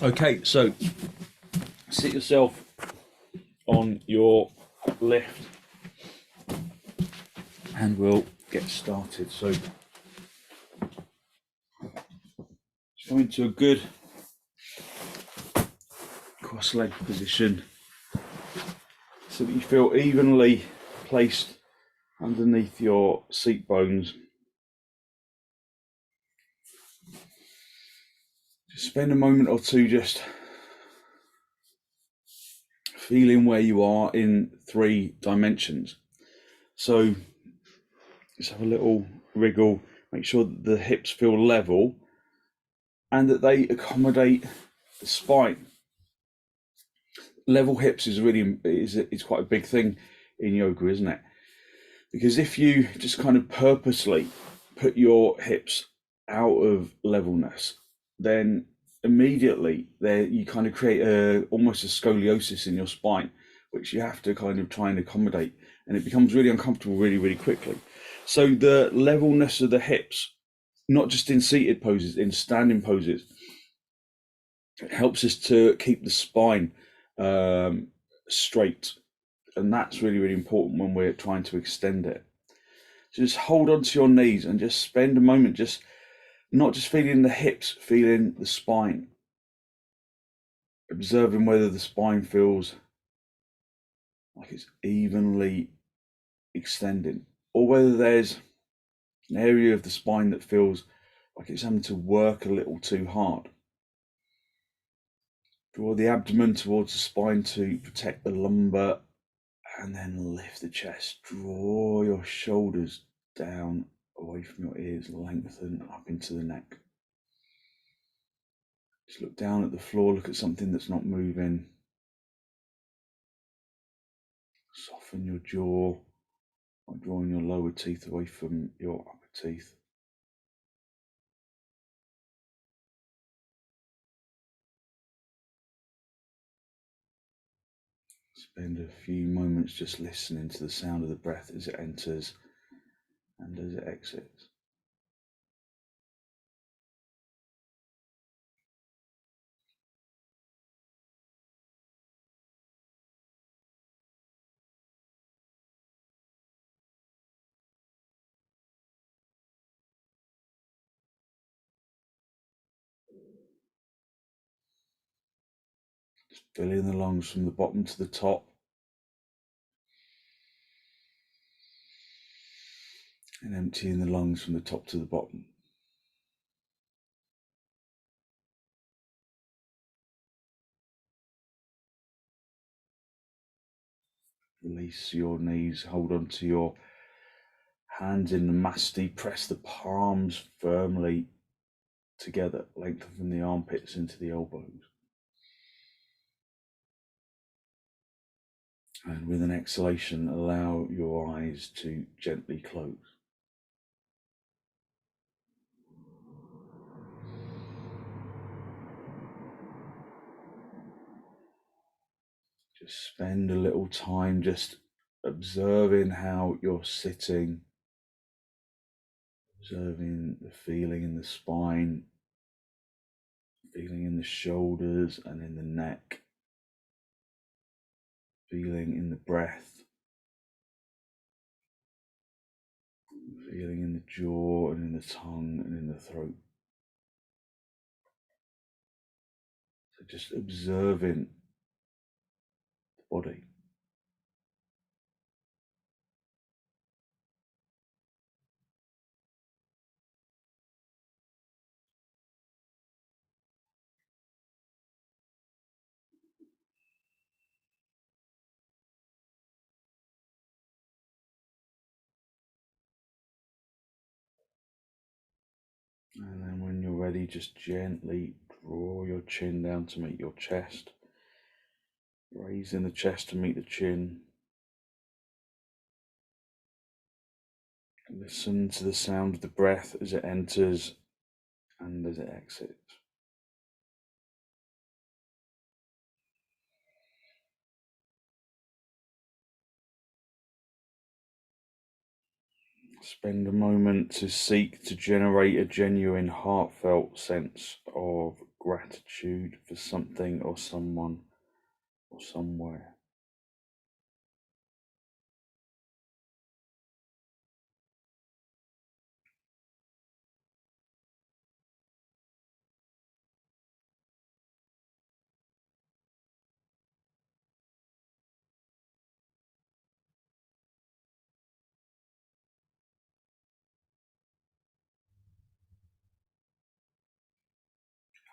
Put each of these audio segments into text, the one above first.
Okay, so sit yourself on your left and we'll get started. So go into a good cross-legged position so that you feel evenly placed underneath your seat bones. Just spend a moment or two just feeling where you are in 3 dimensions. So just have a little wriggle, make sure that the hips feel level and that they accommodate the spine. Level hips is really is quite a big thing in yoga, isn't it? Because if you just kind of purposely put your hips out of levelness, then immediately there you kind of create almost a scoliosis in your spine, which you have to kind of try and accommodate, and it becomes really uncomfortable really quickly. So the levelness of the hips, not just in seated poses, in standing poses, it helps us to keep the spine straight, and that's really important when we're trying to extend it. So just hold on to your knees and just spend a moment just not just feeling the hips, feeling the spine, observing whether the spine feels like it's evenly extending, or whether there's an area of the spine that feels like it's having to work a little too hard. Draw the abdomen towards the spine to protect the lumbar, and then lift the chest. Draw your shoulders down away from your ears, lengthen up into the neck. Just look down at the floor, look at something that's not moving. Soften your jaw by drawing your lower teeth away from your upper teeth. Spend a few moments just listening to the sound of the breath as it enters and as it exits. Just filling the lungs from the bottom to the top. And emptying the lungs from the top to the bottom. Release your knees, hold on to your hands in the masti, press the palms firmly together, lengthen from the armpits into the elbows. And with an exhalation, allow your eyes to gently close. Just spend a little time just observing how you're sitting, observing the feeling in the spine, feeling in the shoulders and in the neck, feeling in the breath, feeling in the jaw and in the tongue and in the throat. So just observing the body. And then when you're ready, just gently draw your chin down to meet your chest. Raising the chest to meet the chin. Listen to the sound of the breath as it enters and as it exits. Spend a moment to seek to generate a genuine, heartfelt sense of gratitude for something or someone or somewhere.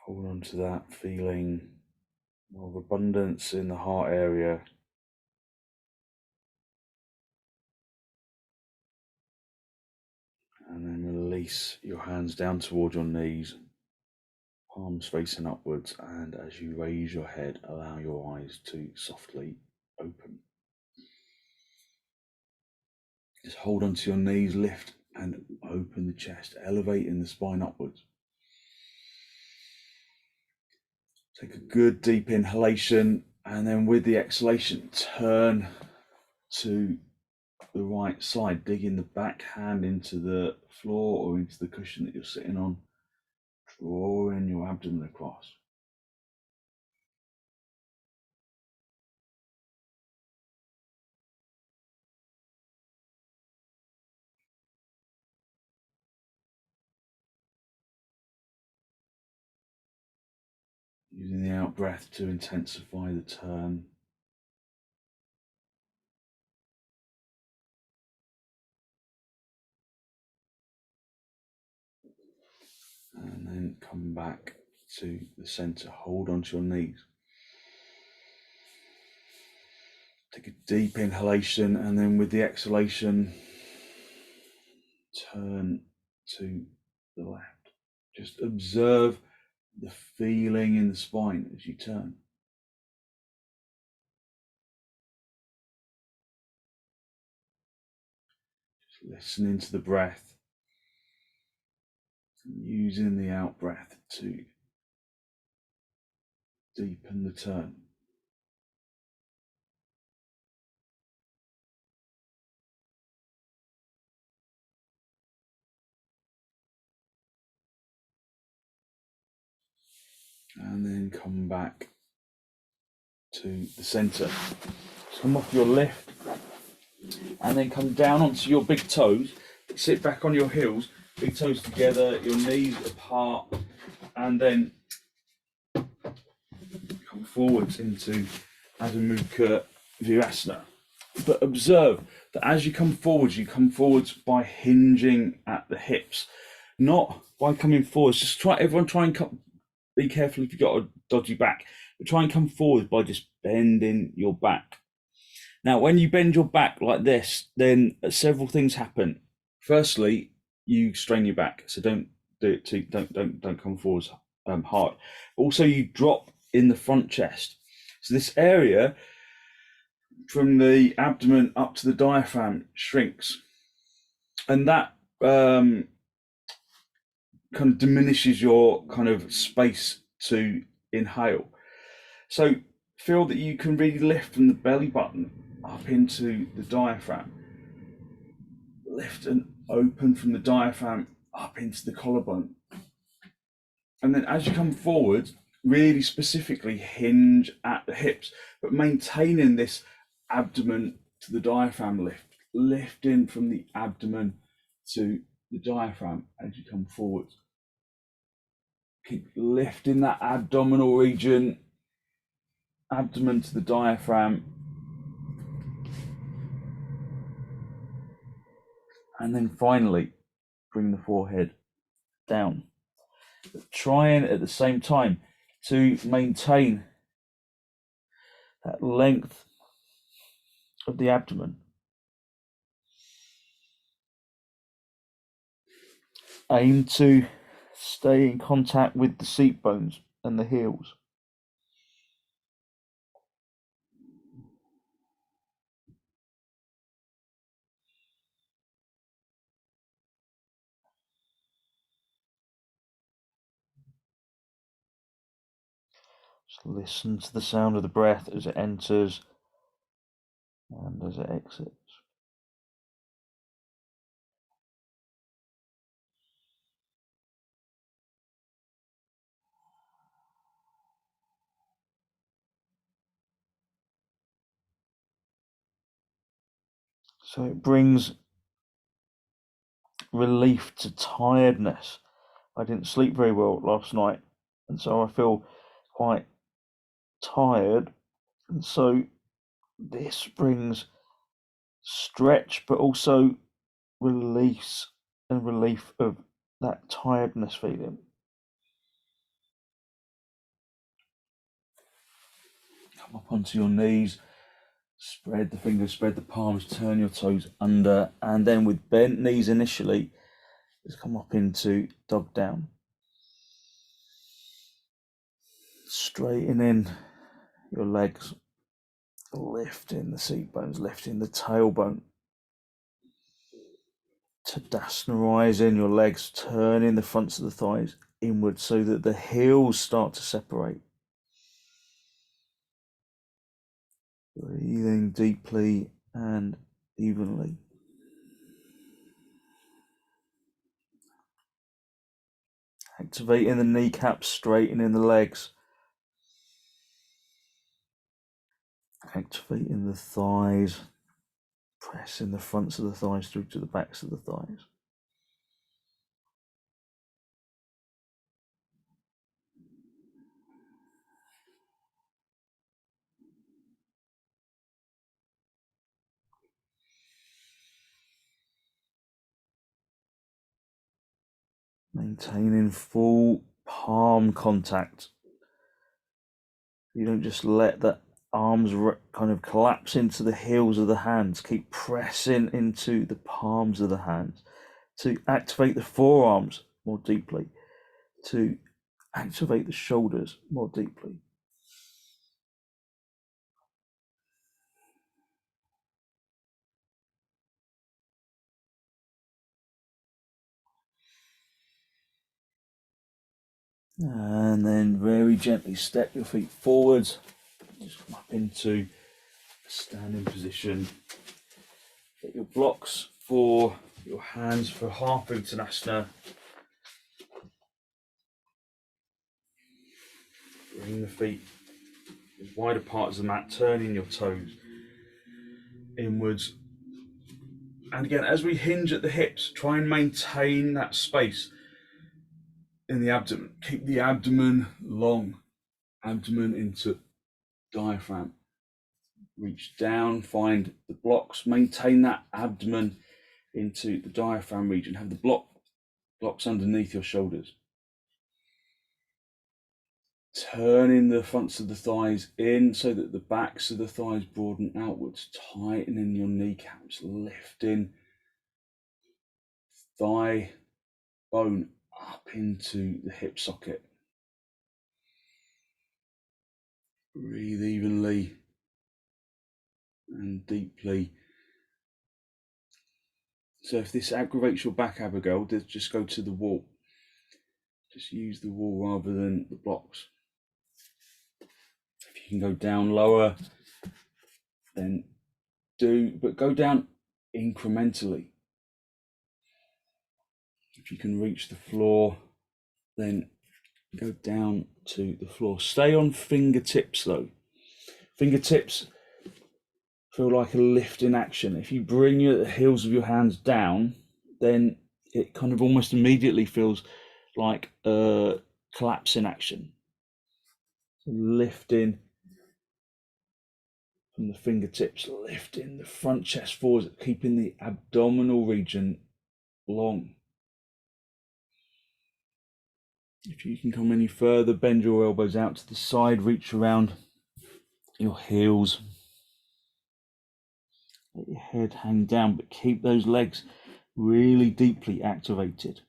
Hold on to that feeling of abundance in the heart area. And then release your hands down toward your knees, palms facing upwards, and as you raise your head, allow your eyes to softly open. Just hold onto your knees, lift and open the chest, elevating the spine upwards. Take a good deep inhalation, and then with the exhalation, turn to the right side, digging the back hand into the floor or into the cushion that you're sitting on, drawing your abdomen across. Using the out breath to intensify the turn. And then come back to the center. Hold onto your knees. Take a deep inhalation, and then with the exhalation, turn to the left. Just observe the feeling in the spine as you turn. Just listening to the breath, using the out breath to deepen the turn. And then come back to the center. Come off your lift and then come down onto your big toes. Sit back on your heels, big toes together, your knees apart, and then come forwards into adho mukha virasana. But observe that as you come forwards by hinging at the hips, not by coming forwards. Just try and come. Be careful if you've got a dodgy back, but try and come forward by just bending your back. Now, when you bend your back like this, then several things happen. Firstly, you strain your back, so don't do it too. Don't come forwards hard. Also, you drop in the front chest. So this area from the abdomen up to the diaphragm shrinks, and that kind of diminishes your kind of space to inhale. So feel that you can really lift from the belly button up into the diaphragm. Lift and open from the diaphragm up into the collarbone. And then as you come forward, really specifically hinge at the hips, but maintaining this abdomen to the diaphragm lift. Lifting from the abdomen to the diaphragm as you come forward. Keep lifting that abdominal region, abdomen to the diaphragm. And then finally, bring the forehead down. Trying at the same time to maintain that length of the abdomen. Aim to stay in contact with the seat bones and the heels. Just listen to the sound of the breath as it enters and as it exits. So it brings relief to tiredness. I didn't sleep very well last night, and so I feel quite tired. And so this brings stretch, but also release and relief of that tiredness feeling. Come up onto your knees, spread the fingers, spread the palms, turn your toes under, and then with bent knees initially, just come up into dog down. Straighten in your legs, lifting the seat bones, lifting the tailbone. Tadasana, rising your legs, turning the fronts of the thighs inward so that the heels start to separate. Breathing deeply and evenly. Activating the kneecaps, straightening the legs. Activating the thighs, pressing the fronts of the thighs through to the backs of the thighs. Maintaining full palm contact. You don't just let the arms kind of collapse into the heels of the hands. Keep pressing into the palms of the hands to activate the forearms more deeply, to activate the shoulders more deeply. And then very gently step your feet forwards. Just come up into a standing position. Get your blocks for your hands for half uttanasana. Bring the feet as wide apart as the mat, turning your toes inwards. And again, as we hinge at the hips, try and maintain that space in the abdomen. Keep the abdomen long, abdomen into diaphragm. Reach down, find the blocks, maintain that abdomen into the diaphragm region. Have the blocks underneath your shoulders. Turning the fronts of the thighs in so that the backs of the thighs broaden outwards. Tightening your kneecaps, lifting thigh bone up into the hip socket. Breathe evenly and deeply. So if this aggravates your back, Abigail, just go to the wall. Just use the wall rather than the blocks. If you can go down lower, then do, but go down incrementally. If you can reach the floor, then go down to the floor. Stay on fingertips though. Fingertips feel like a lift in action. If you bring the heels of your hands down, then it kind of almost immediately feels like a collapse in action. So lifting from the fingertips, lifting the front chest forwards, keeping the abdominal region long. If you can come any further, bend your elbows out to the side, reach around your heels. Let your head hang down, but keep those legs really deeply activated.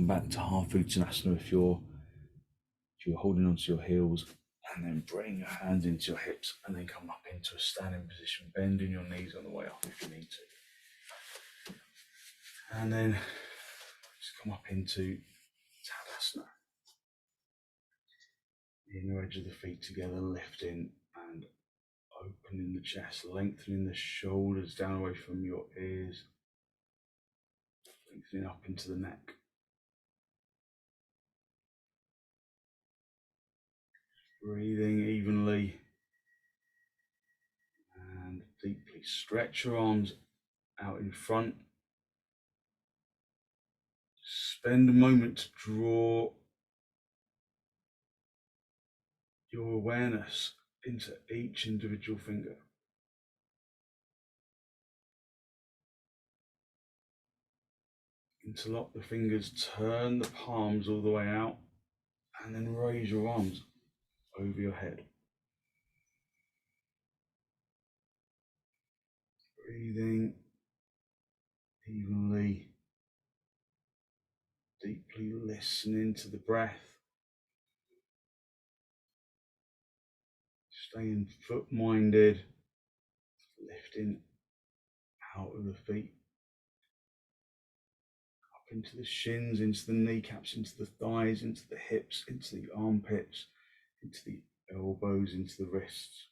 come back to half uttanasana if you're holding onto your heels, and then bring your hands into your hips, and then come up into a standing position, bending your knees on the way up if you need to. And then just come up into Tadasana. Inner edge of the feet together, lifting and opening the chest, lengthening the shoulders down away from your ears, lengthening up into the neck. Breathing evenly and deeply. Stretch your arms out in front. Spend a moment to draw your awareness into each individual finger. Interlock the fingers, turn the palms all the way out, and then raise your arms over your head. Breathing evenly, deeply listening to the breath. Staying foot-minded, lifting out of the feet, up into the shins, into the kneecaps, into the thighs, into the hips, into the armpits, into the elbows, into the wrists.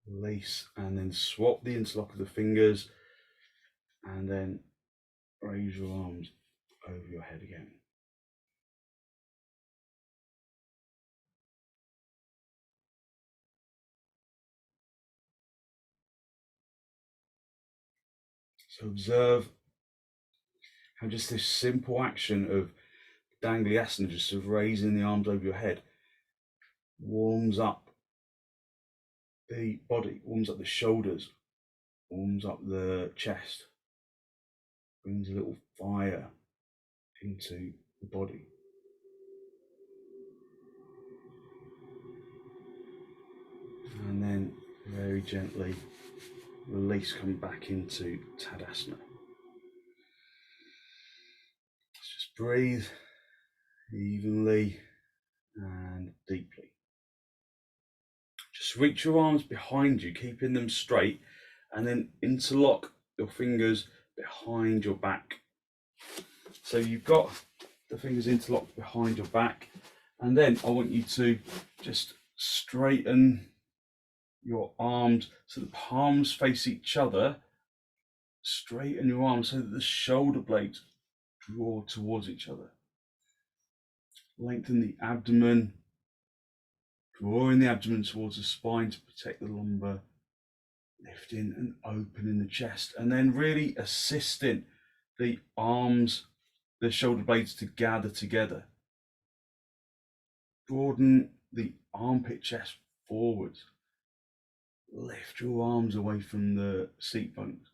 Release, and then swap the interlock of the fingers, and then raise your arms over your head again. So observe how just this simple action of baddangulysasana, just of raising the arms over your head, warms up the body, warms up the shoulders, warms up the chest, brings a little fire into the body. And then very gently release, come back into Tadasana. Let's just breathe evenly and deeply. Just reach your arms behind you, keeping them straight, and then interlock your fingers behind your back. So you've got the fingers interlocked behind your back, and then I want you to just straighten your arms so the palms face each other. Straighten your arms so that the shoulder blades draw towards each other. Lengthen the abdomen, drawing the abdomen towards the spine to protect the lumbar, lifting and opening the chest, and then really assisting the arms, the shoulder blades to gather together. Broaden the armpit chest forwards. Lift your arms away from the seat bones.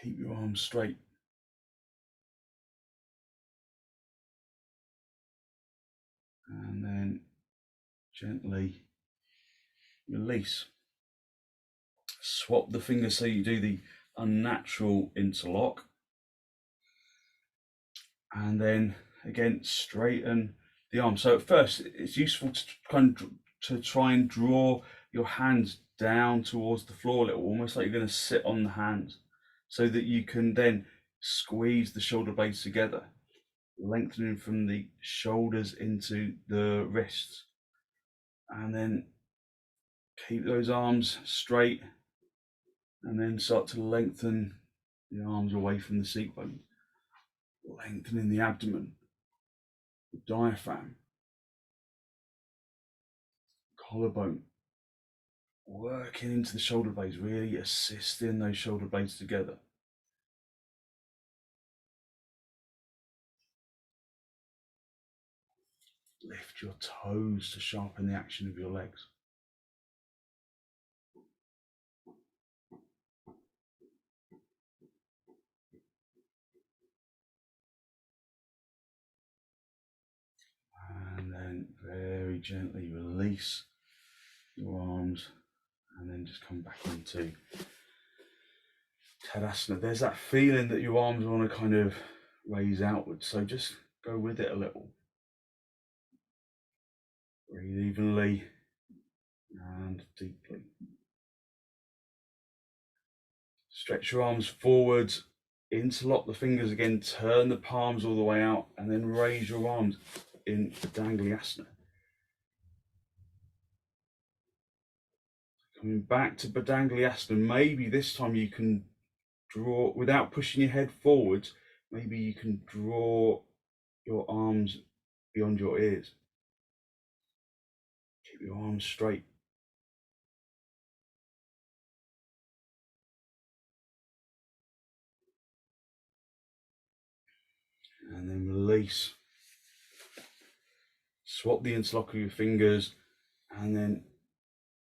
Keep your arms straight. And then gently release. Swap the fingers so you do the unnatural interlock. And then again, straighten the arm. So at first, it's useful to try and draw your hands down towards the floor a little, almost like you're going to sit on the hands, so that you can then squeeze the shoulder blades together, lengthening from the shoulders into the wrists. And then keep those arms straight, and then start to lengthen the arms away from the seat bone, lengthening the abdomen, the diaphragm, collarbone, working into the shoulder blades, really assisting those shoulder blades together. Lift your toes to sharpen the action of your legs. And then very gently release. your arms, and then just come back into Tadasana. There's that feeling that your arms want to kind of raise outwards, so just go with it a little. Breathe evenly and deeply. Stretch your arms forwards, interlock the fingers again, turn the palms all the way out, and then raise your arms in baddangulysasana. Coming back to baddangulysasana, maybe this time you can draw, without pushing your head forwards, maybe you can draw your arms beyond your ears. Keep your arms straight. And then release. Swap the interlock of your fingers and then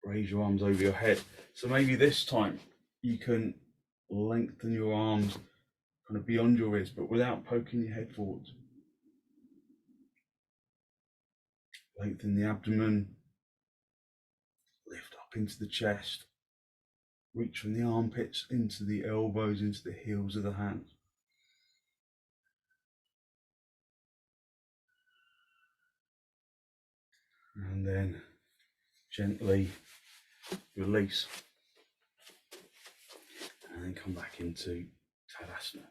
raise your arms over your head. So maybe this time you can lengthen your arms kind of beyond your ears, but without poking your head forwards. Lengthen the abdomen, lift up into the chest, reach from the armpits into the elbows, into the heels of the hands. And then gently release. And then come back into Tadasana.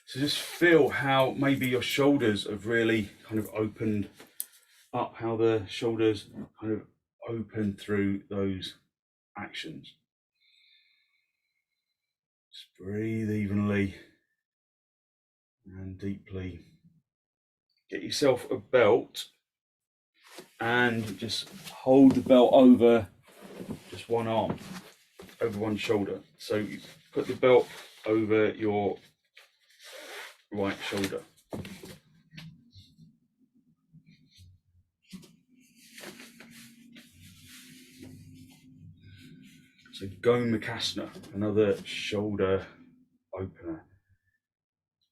So just feel how maybe your shoulders have really kind of opened up, how the shoulders kind of open through those actions. Just breathe evenly and deeply. Get yourself a belt and just hold the belt over just one arm, over one shoulder. So you put the belt over your right shoulder. So gomukhasana, another shoulder opener.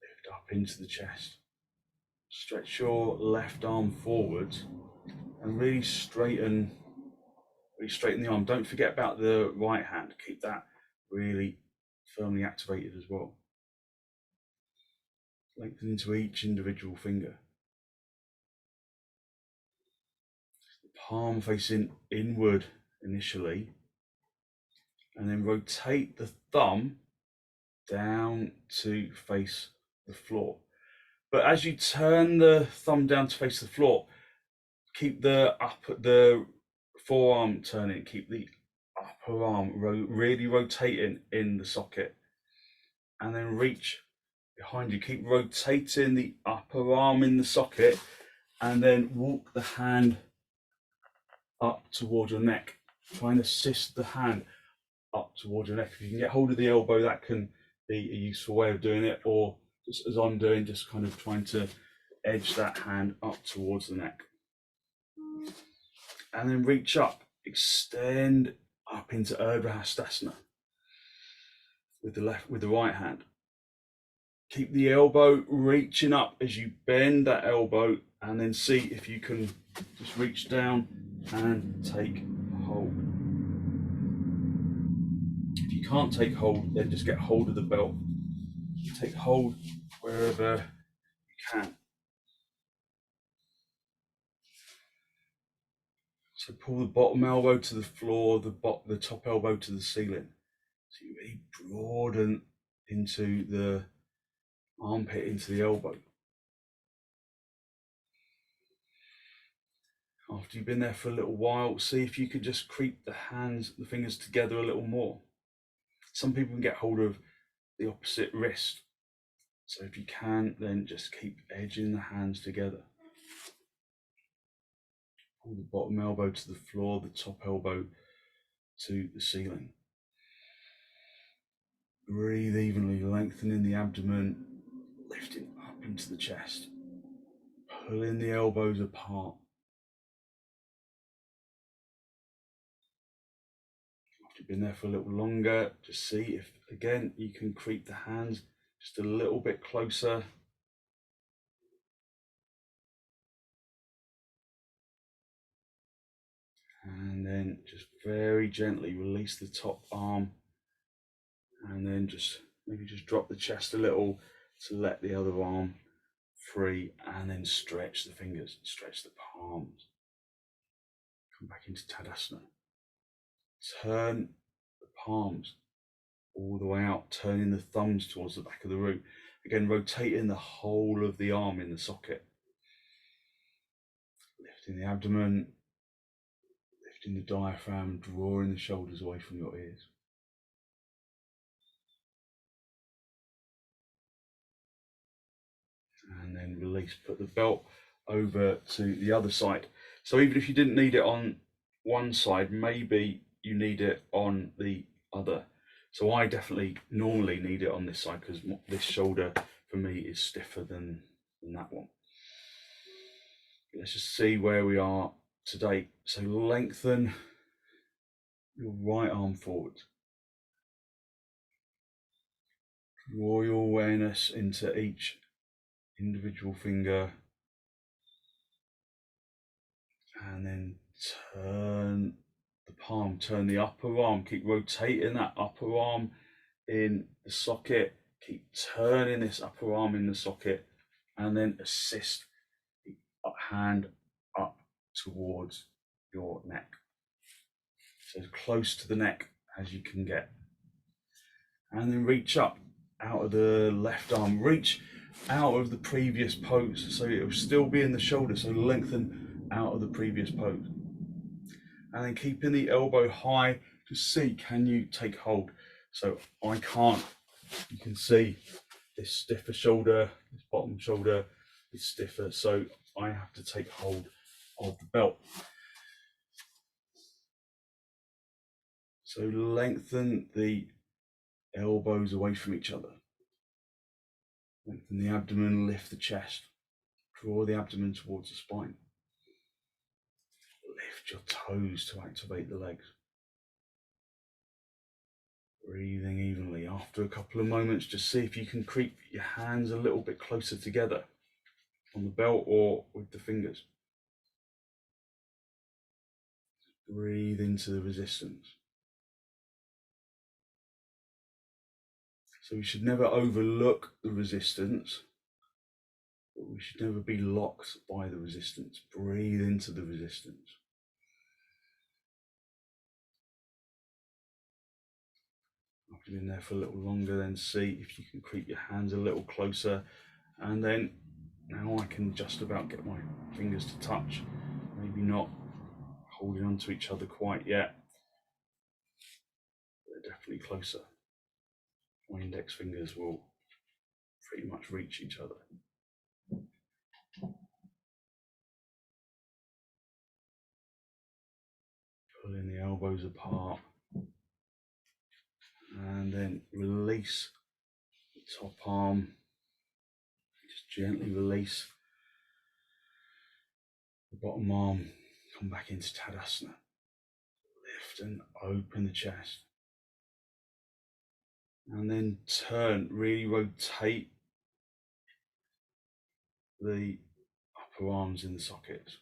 Lift up into the chest. Stretch your left arm forwards and really straighten the arm. Don't forget about the right hand. Keep that really firmly activated as well. Lengthen into each individual finger. The palm facing inward initially, and then rotate the thumb down to face the floor. But as you turn the thumb down to face the floor, keep the forearm turning, keep the upper arm really rotating in the socket, and then reach behind you. Keep rotating the upper arm in the socket, and then walk the hand up towards your neck. Try and assist the hand up towards your neck. If you can get hold of the elbow, that can be a useful way of doing it, or just as I'm doing, just kind of trying to edge that hand up towards the neck. And then reach up, extend up into advisable with the right hand. Keep the elbow reaching up as you bend that elbow, and then see if you can just reach down and take hold. If you can't take hold, then just get hold of the belt. Take hold wherever you can. So pull the bottom elbow to the floor, the top elbow to the ceiling. So you really broaden into the armpit, into the elbow. After you've been there for a little while, see if you could just creep the fingers together a little more. Some people can get hold of the opposite wrist. So if you can, then just keep edging the hands together. Pull the bottom elbow to the floor, the top elbow to the ceiling. Breathe evenly, lengthening the abdomen, lifting up into the chest, pulling the elbows apart. After you've been there for a little longer, just see if, again, you can creep the hands just a little bit closer. And then just very gently release the top arm, and then just maybe just drop the chest a little to let the other arm free, and then stretch the fingers, stretch the palms. Come back into Tadasana. Turn the palms all the way out, turning the thumbs towards the back of the root. Again, rotating the whole of the arm in the socket. Lifting the abdomen, lifting the diaphragm, drawing the shoulders away from your ears. And then release, put the belt over to the other side. So even if you didn't need it on one side, maybe you need it on the other. So I definitely normally need it on this side because this shoulder for me is stiffer than that one. Let's just see where we are today. So lengthen your right arm forward. Draw your awareness into each individual finger, and then turn the palm, turn the upper arm, keep rotating that upper arm in the socket, keep turning this upper arm in the socket, and then assist the hand up towards your neck. So as close to the neck as you can get. And then reach up out of the left arm, reach out of the previous pose, so it will still be in the shoulder, so lengthen out of the previous pose. And then keeping the elbow high, just see, can you take hold? So I can't, you can see this stiffer shoulder, this bottom shoulder is stiffer, so I have to take hold of the belt. So lengthen the elbows away from each other. Lengthen the abdomen, lift the chest. Draw the abdomen towards the spine. Lift your toes to activate the legs. Breathing evenly. After a couple of moments, just see if you can creep your hands a little bit closer together on the belt or with the fingers. Breathe into the resistance. So we should never overlook the resistance, but we should never be locked by the resistance. Breathe into the resistance. After being there for a little longer, then see if you can creep your hands a little closer, and then now I can just about get my fingers to touch. Maybe not holding on to each other quite yet. They're definitely closer. My index fingers will pretty much reach each other. Pulling the elbows apart, and then release the top arm. Just gently release the bottom arm. Come back into Tadasana. Lift and open the chest. And then turn, really rotate the upper arms in the sockets.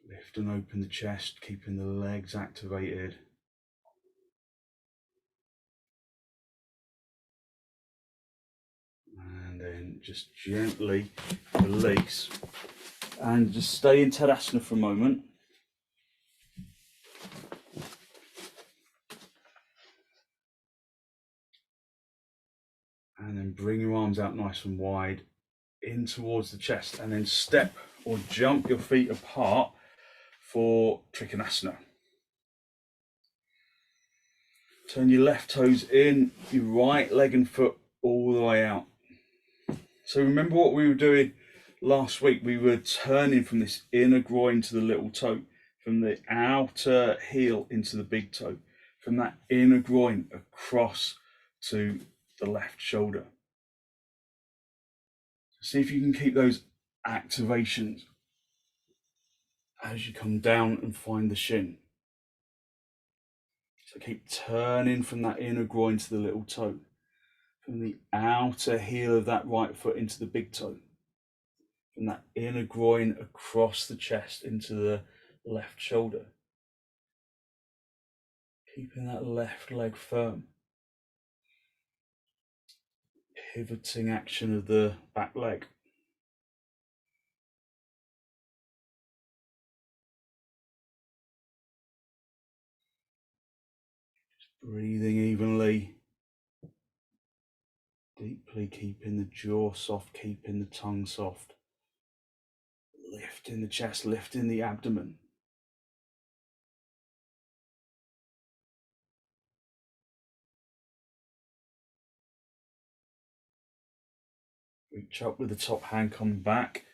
Lift and open the chest, keeping the legs activated. And then just gently release. And just stay in Tadasana for a moment. And then bring your arms out nice and wide in towards the chest, and then step or jump your feet apart for trikonasana. Turn your left toes in, your right leg and foot all the way out. So remember what we were doing last week? We were turning from this inner groin to the little toe, from the outer heel into the big toe, from that inner groin across to the left shoulder. See if you can keep those activations as you come down and find the shin. So keep turning from that inner groin to the little toe, from the outer heel of that right foot into the big toe, from that inner groin across the chest into the left shoulder. Keeping that left leg firm. Pivoting action of the back leg. Just breathing evenly. Deeply, keeping the jaw soft, keeping the tongue soft. Lifting the chest, lifting the abdomen. Reach up with the top hand, come back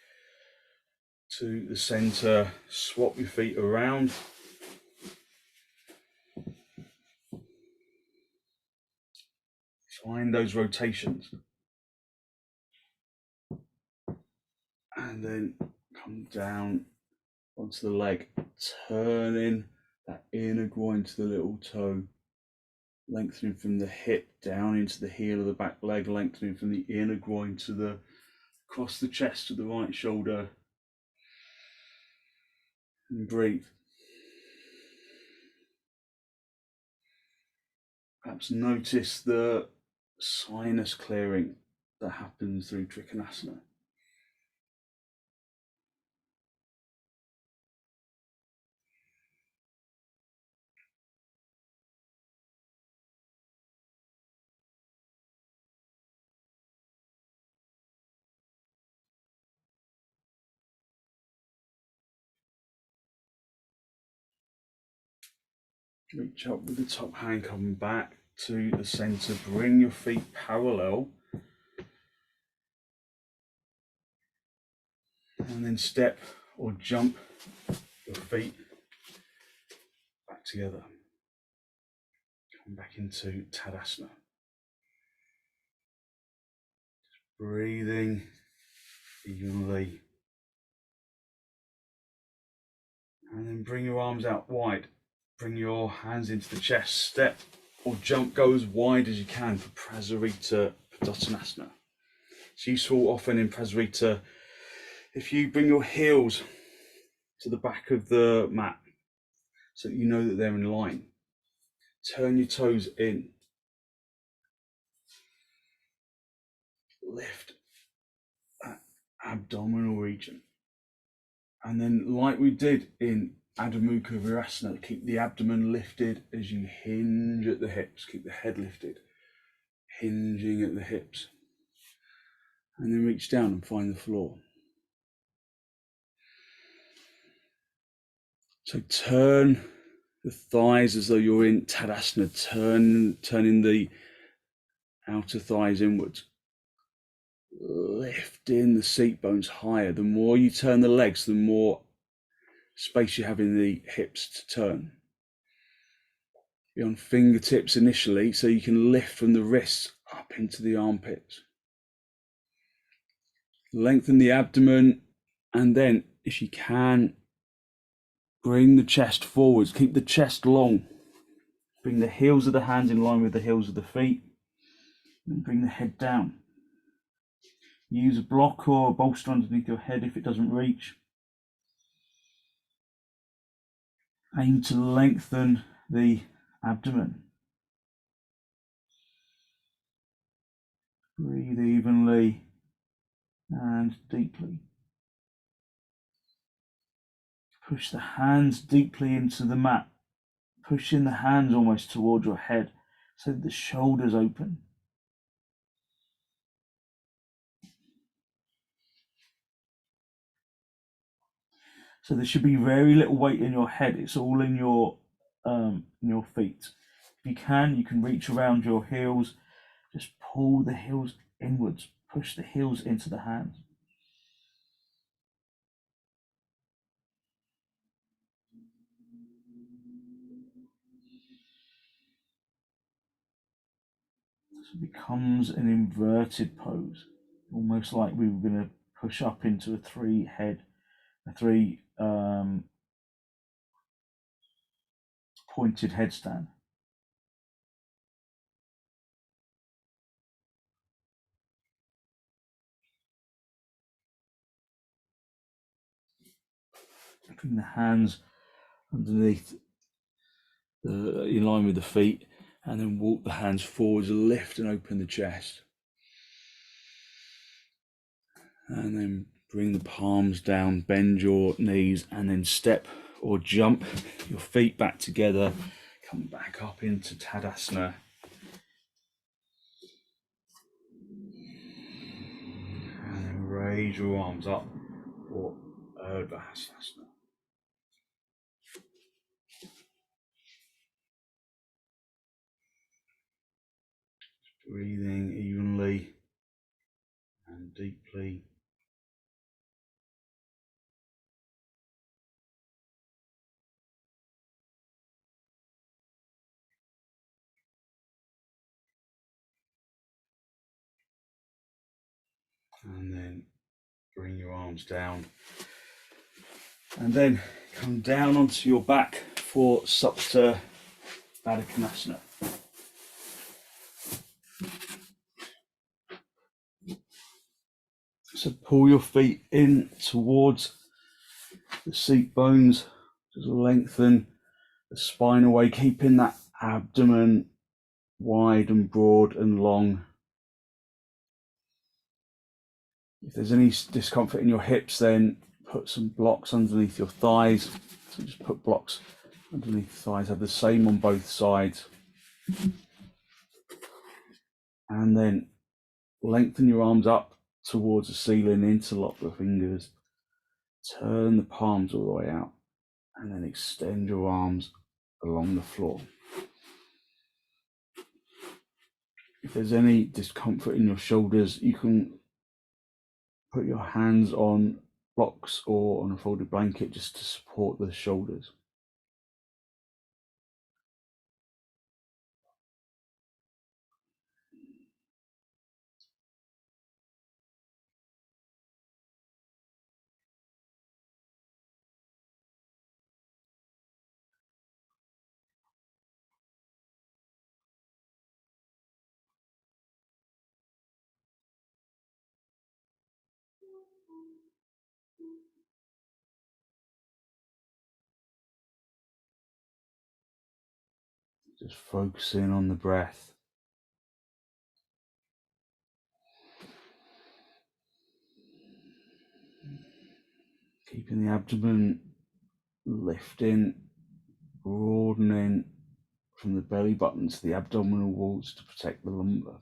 to the center, swap your feet around. Find those rotations. And then come down onto the leg, turning that inner groin to the little toe, lengthening from the hip down into the heel of the back leg, lengthening from the inner groin to the across the chest to the right shoulder. And breathe. Perhaps notice the sinus clearing that happens through trikonasana. Reach up with the top hand, coming back to the center. Bring your feet parallel. And then step or jump your feet back together. Come back into Tadasana. Breathing evenly. And then bring your arms out wide. Bring your hands into the chest. Step or jump, go as wide as you can for prasarita padottanasana. It's useful often in prasarita if you bring your heels to the back of the mat so that you know that they're in line. Turn your toes in. Lift that abdominal region. And then, like we did in adho mukha virasana, keep the abdomen lifted as you hinge at the hips. Keep the head lifted, hinging at the hips. And then reach down and find the floor. So turn the thighs as though you're in Tadasana, turning the outer thighs inwards. Lifting the seat bones higher. The more you turn the legs, the more space you have in the hips to turn. Be on fingertips initially so you can lift from the wrists up into the armpits. Lengthen the abdomen, and then if you can, bring the chest forwards. Keep the chest long. Bring the heels of the hands in line with the heels of the feet. And bring the head down. Use a block or a bolster underneath your head if it doesn't reach. Aim to lengthen the abdomen. Breathe evenly and deeply. Push the hands deeply into the mat. Pushing the hands almost toward your head so that the shoulders open. So there should be very little weight in your head. It's all in your feet. If you can reach around your heels. Just pull the heels inwards. Push the heels into the hands. So it becomes an inverted pose, almost like we were going to push up into a three pointed headstand. Bring the hands underneath, in line with the feet, and then walk the hands forwards, lift and open the chest. And then bring the palms down, bend your knees, and then step or jump your feet back together. Come back up into Tadasana. And then raise your arms up for advisable. Breathing evenly and deeply. And then bring your arms down. And then come down onto your back for supta, baddhakonasana. So pull your feet in towards the seat bones, just lengthen the spine away, keeping that abdomen wide and broad and long. If there's any discomfort in your hips, then put some blocks underneath your thighs. So just put blocks underneath the thighs, have the same on both sides. And then lengthen your arms up towards the ceiling, interlock the fingers, turn the palms all the way out, and then extend your arms along the floor. If there's any discomfort in your shoulders, you can put your hands on blocks or on a folded blanket just to support the shoulders. Just focusing on the breath. Keeping the abdomen lifting, broadening from the belly button to the abdominal walls to protect the lumbar.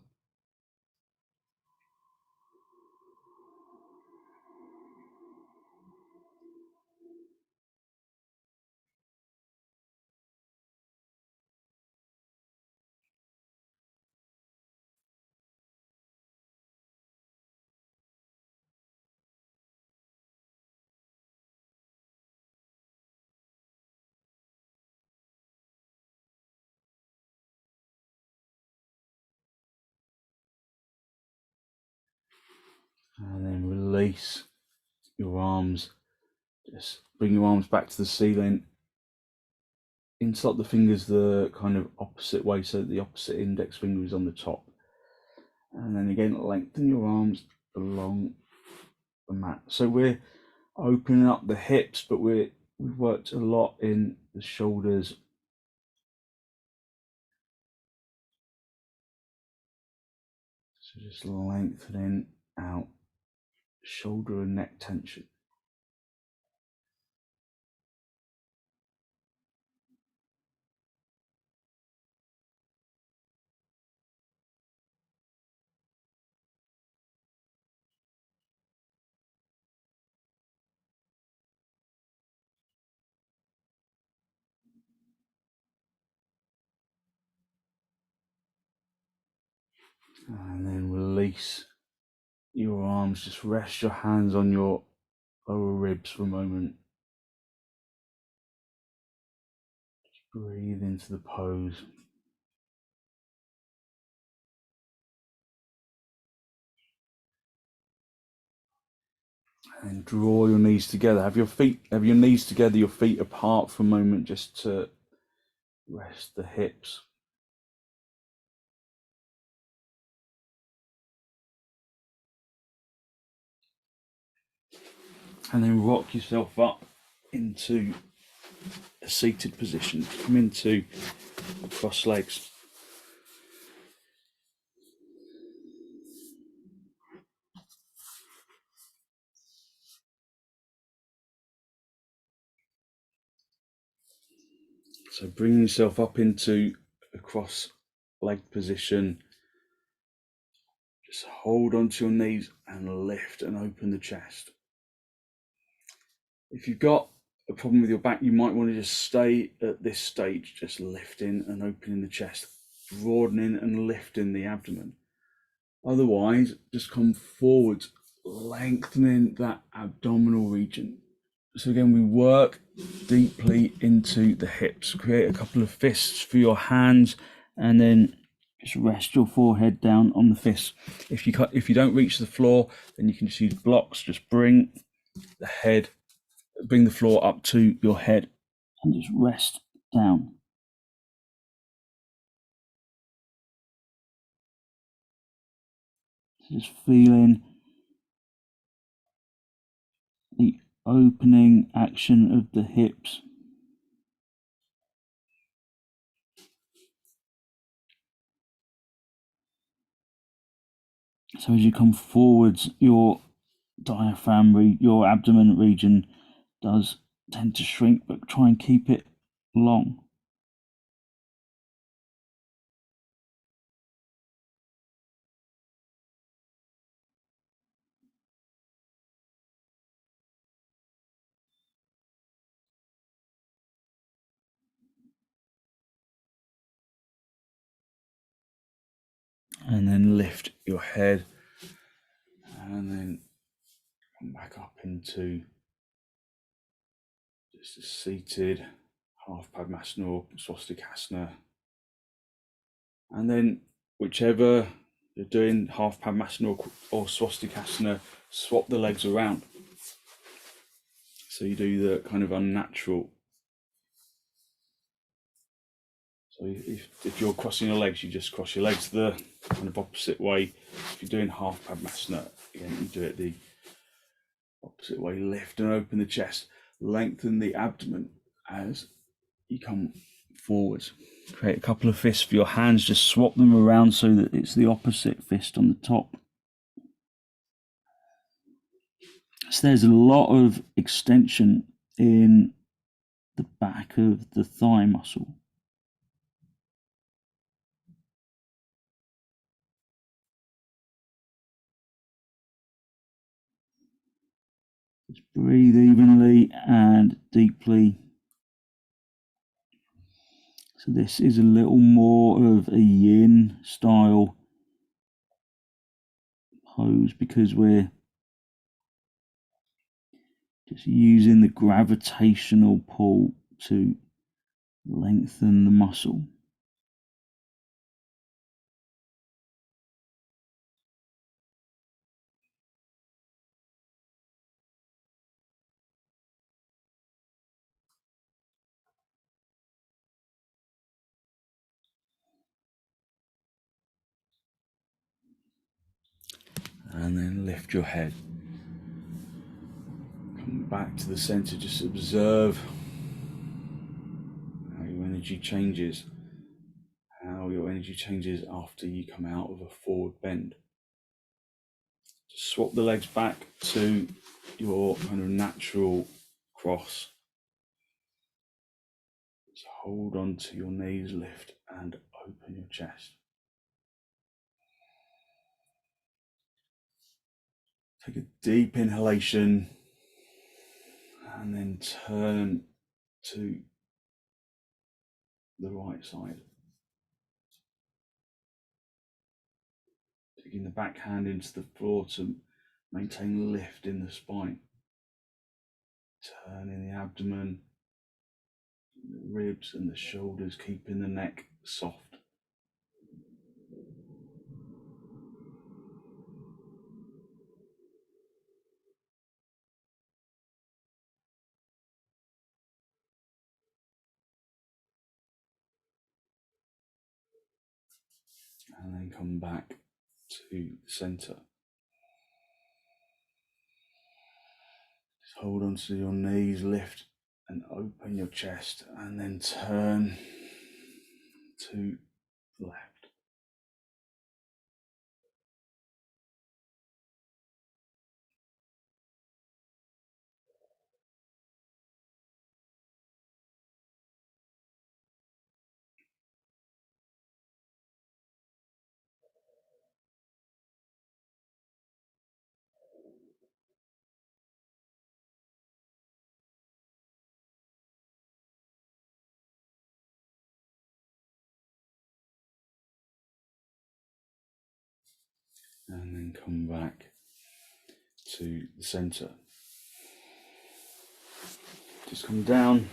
And then release your arms. Just bring your arms back to the ceiling. Insert the fingers the kind of opposite way, so the opposite index finger is on the top. And then again, lengthen your arms along the mat. So we're opening up the hips, but we've worked a lot in the shoulders. So just lengthening out shoulder and neck tension. And then release your arms. Just rest your hands on your lower ribs for a moment. Just breathe into the pose. And draw your knees together. Have your knees together, your feet apart for a moment, just to rest the hips. And then rock yourself up into a seated position. Come into cross legs. So bring yourself up into a cross leg position. Just hold onto your knees and lift and open the chest. If you've got a problem with your back, you might want to just stay at this stage, just lifting and opening the chest, broadening and lifting the abdomen. Otherwise, just come forward, lengthening that abdominal region. So again, we work deeply into the hips. Create a couple of fists for your hands, and then just rest your forehead down on the fists. If you don't reach the floor, then you can just use blocks. Just bring the floor up to your head, and just rest down. Just feeling the opening action of the hips. So as you come forwards, your diaphragm, your abdomen region does tend to shrink, but try and keep it long. And then lift your head, and then come back up into just a seated half padmasana or swastikasana. And then whichever you're doing, half padmasana or swastikasana, swap the legs around. So you do the kind of unnatural. So if you're crossing your legs, you just cross your legs the kind of opposite way. If you're doing half padmasana, again, you do it the opposite way. Lift and open the chest. Lengthen the abdomen as you come forwards. Create a couple of fists for your hands. Just swap them around so that it's the opposite fist on the top. So there's a lot of extension in the back of the thigh muscle. Just breathe evenly and deeply. So this is a little more of a yin style pose because we're just using the gravitational pull to lengthen the muscle. And then lift your head. Come back to the center, just observe how your energy changes. How your energy changes after you come out of a forward bend. Just swap the legs back to your kind of natural cross. Just hold on to your knees, lift and open your chest. Take a deep inhalation and then turn to the right side. Taking the back hand into the floor to maintain lift in the spine. Turning the abdomen, the ribs and the shoulders, keeping the neck soft. And then come back to the center. Just hold on to your knees, lift and open your chest, and then turn to the left. And then come back to the center. Just come down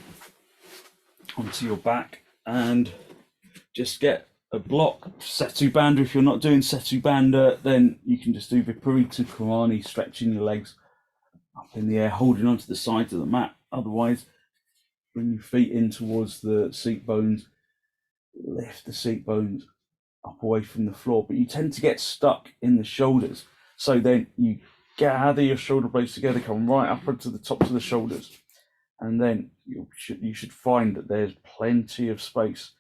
onto your back and just get a block. Setubandha. If you're not doing setubandha, then you can just do viparita karani, stretching your legs up in the air, holding onto the sides of the mat. Otherwise, bring your feet in towards the seat bones, lift the seat bones up away from the floor, but you tend to get stuck in the shoulders. So then you gather your shoulder blades together, come right up onto the tops of the shoulders, and then you should find that there's plenty of space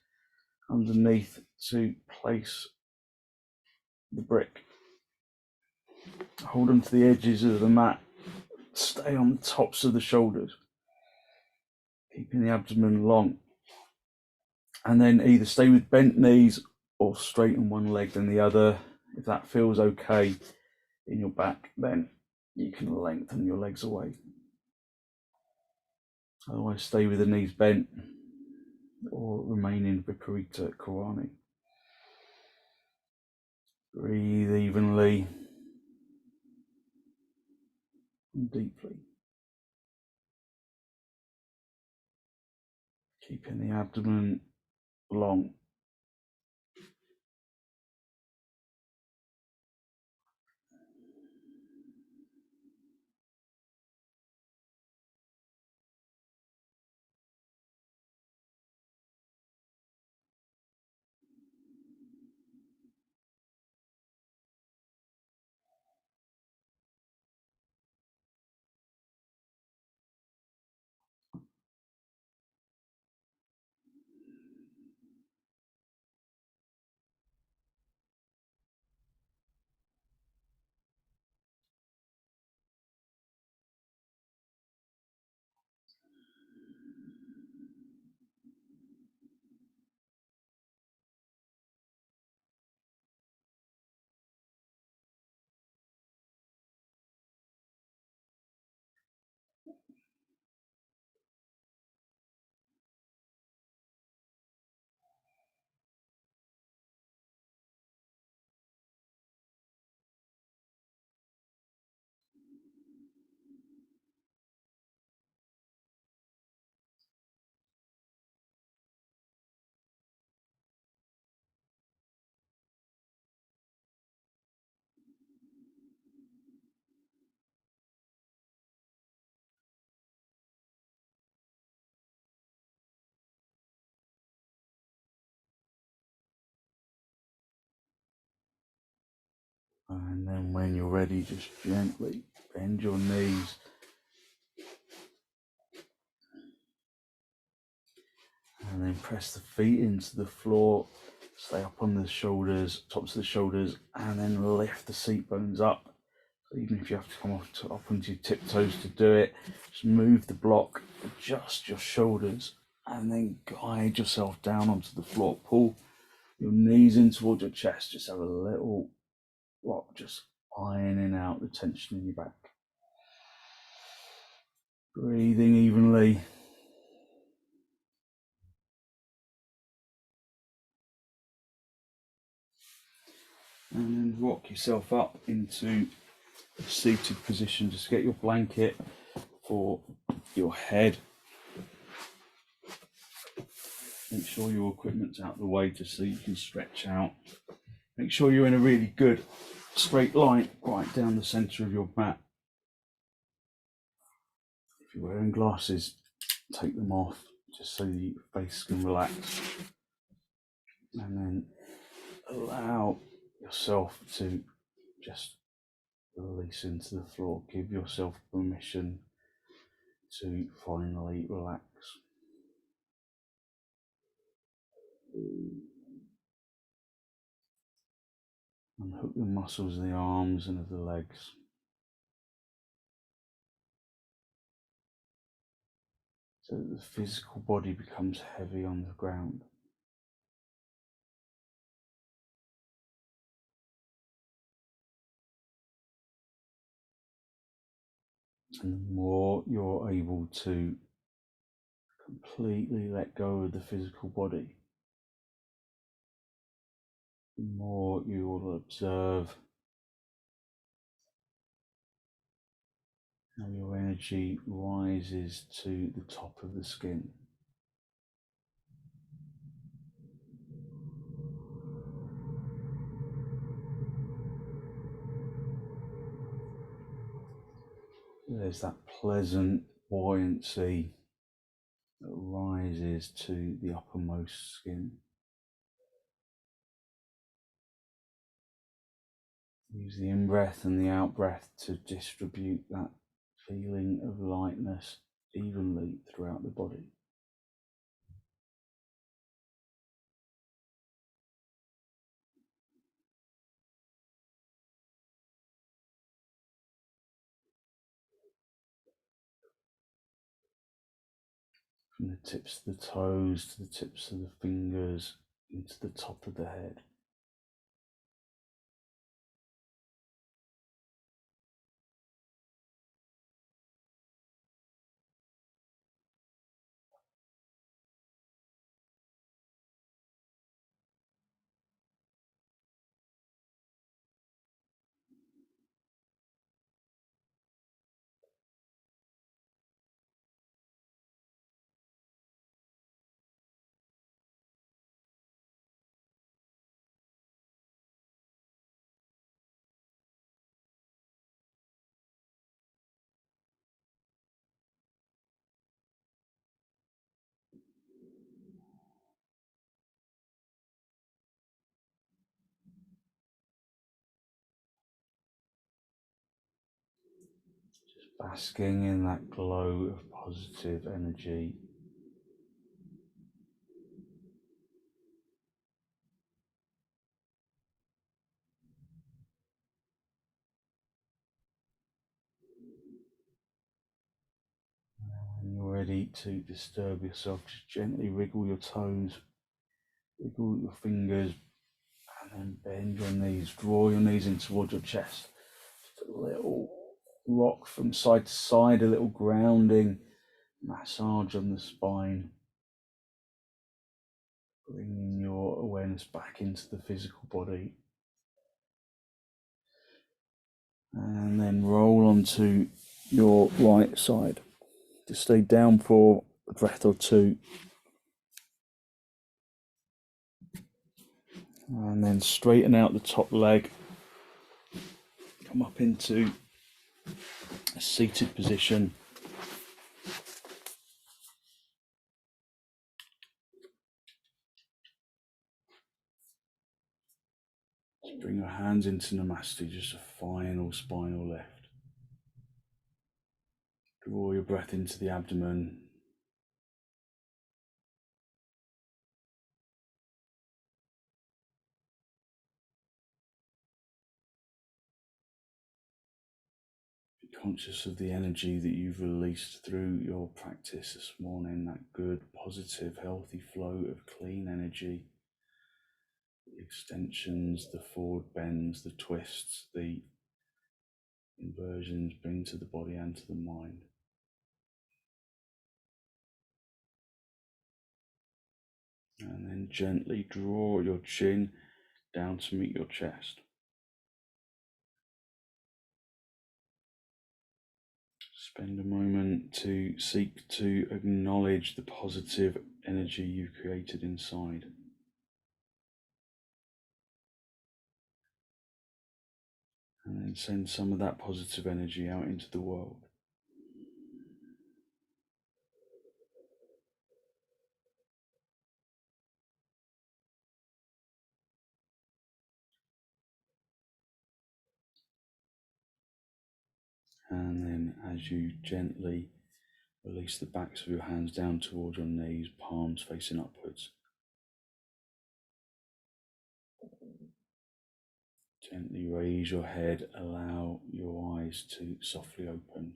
underneath to place the brick. Hold them to the edges of the mat, stay on the tops of the shoulders, keeping the abdomen long, and then either stay with bent knees or straighten one leg then the other. If that feels okay in your back, then you can lengthen your legs away. Otherwise, stay with the knees bent or remain in viparita karani. Breathe evenly and deeply, keeping the abdomen long. And then when you're ready, just gently bend your knees and then press the feet into the floor. Stay up on the shoulders, tops of the shoulders, and then lift the seat bones up. So even if you have to come up onto your tiptoes to do it, just move the block, adjust your shoulders, and then guide yourself down onto the floor. Pull your knees in towards your chest. Just have a little rock, just ironing out the tension in your back. Breathing evenly. And then rock yourself up into a seated position. Just get your blanket for your head. Make sure your equipment's out of the way just so you can stretch out. Make sure you're in a really good straight line right down the centre of your mat. If you're wearing glasses, take them off just so your face can relax. And then allow yourself to just release into the floor. Give yourself permission to finally relax. Unhook the muscles of the arms and of the legs. So that the physical body becomes heavy on the ground. And the more you're able to completely let go of the physical body, the more you will observe how your energy rises to the top of the skin. There's that pleasant buoyancy that rises to the uppermost skin. Use the in-breath and the out-breath to distribute that feeling of lightness evenly throughout the body. From the tips of the toes to the tips of the fingers into the top of the head. Basking in that glow of positive energy. When you're ready to disturb yourself, just gently wriggle your toes, wiggle your fingers, and then bend your knees, draw your knees in towards your chest. Just a little rock from side to side, a little grounding massage on the spine. Bringing your awareness back into the physical body. And then roll onto your right side. Just stay down for a breath or two. And then straighten out the top leg. Come up into a seated position. Just bring your hands into Namaste, just a final spinal lift. Draw your breath into the abdomen. Be conscious of the energy that you've released through your practice this morning, that good, positive, healthy flow of clean energy. The extensions, the forward bends, the twists, the inversions bring to the body and to the mind. And then gently draw your chin down to meet your chest. Spend a moment to seek to acknowledge the positive energy you've created inside. And then send some of that positive energy out into the world. And then as you gently release the backs of your hands down towards your knees, palms facing upwards. Gently raise your head, allow your eyes to softly open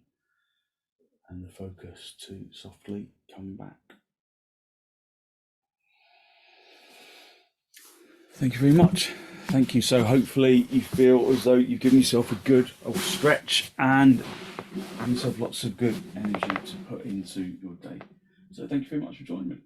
and the focus to softly come back. Thank you very much. Thank you. So hopefully you feel as though you've given yourself a good old stretch and yourself lots of good energy to put into your day. So thank you very much for joining me.